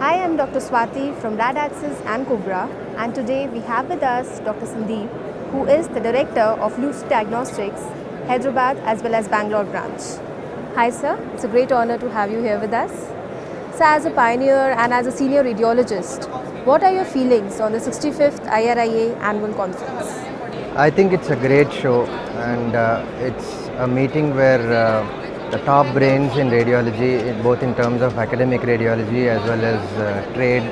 Hi, I'm Dr. Swati from RadAxis and Cobra, and today we have with us Dr. Sandeep, who is the Director of Lucid Diagnostics, Hyderabad as well as Bangalore branch. Hi sir, it's a great honor to have you here with us. So as a pioneer and as a senior radiologist, what are your feelings on the 65th IRIA annual conference? I think it's a great show, and it's a meeting where the top brains in radiology, both in terms of academic radiology as well as trade,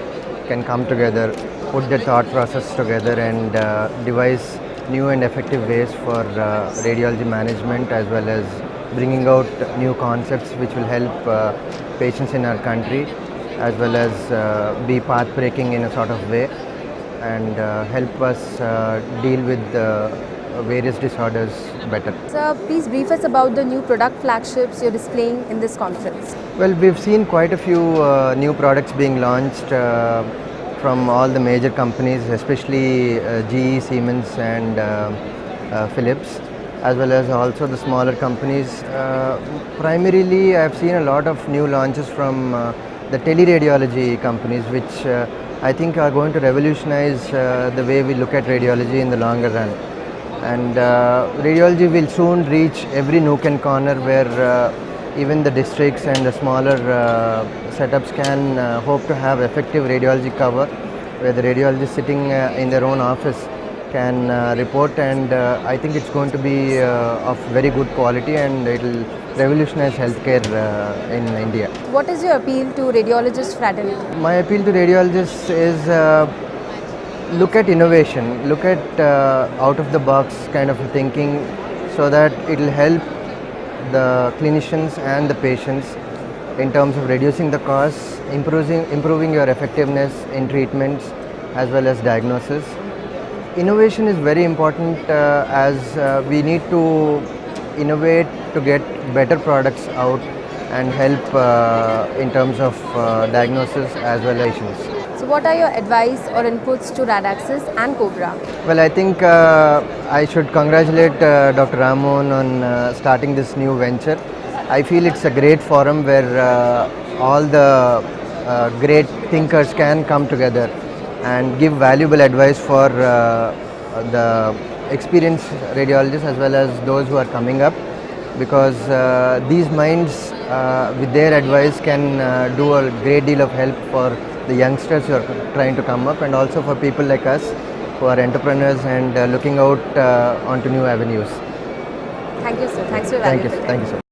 can come together, put their thought process together, and devise new and effective ways for radiology management, as well as bringing out new concepts which will help patients in our country, as well as be path breaking in a sort of way, and help us deal with various disorders better. Sir, please brief us about the new product flagships you're displaying in this conference. Well, we've seen quite a few new products being launched from all the major companies, especially GE, Siemens, and Philips, as well as also the smaller companies. Primarily, I've seen a lot of new launches from the teleradiology companies, which I think are going to revolutionize the way we look at radiology in the longer run. And radiology will soon reach every nook and corner where even the districts and the smaller setups can hope to have effective radiology cover, where the radiologist sitting in their own office can report, and I think it's going to be of very good quality, and it will revolutionize healthcare in India. What is your appeal to radiologist fraternity? My appeal to radiologists is look at innovation, look at out of the box kind of thinking, so that it will help the clinicians and the patients in terms of reducing the costs, improving your effectiveness in treatments as well as diagnosis. Innovation is very important as we need to innovate to get better products out and help in terms of diagnosis as well as patients. So what are your advice or inputs to RadAxis and Cobra? Well, I think I should congratulate Dr. Ramon on starting this new venture. I feel it's a great forum where all the great thinkers can come together and give valuable advice for the experienced radiologists as well as those who are coming up, because these minds with their advice can do a great deal of help for the youngsters who are trying to come up, and also for people like us who are entrepreneurs and looking out onto new avenues. Thank you, sir. Thanks for your Thank you. valuable time. Thank you so much.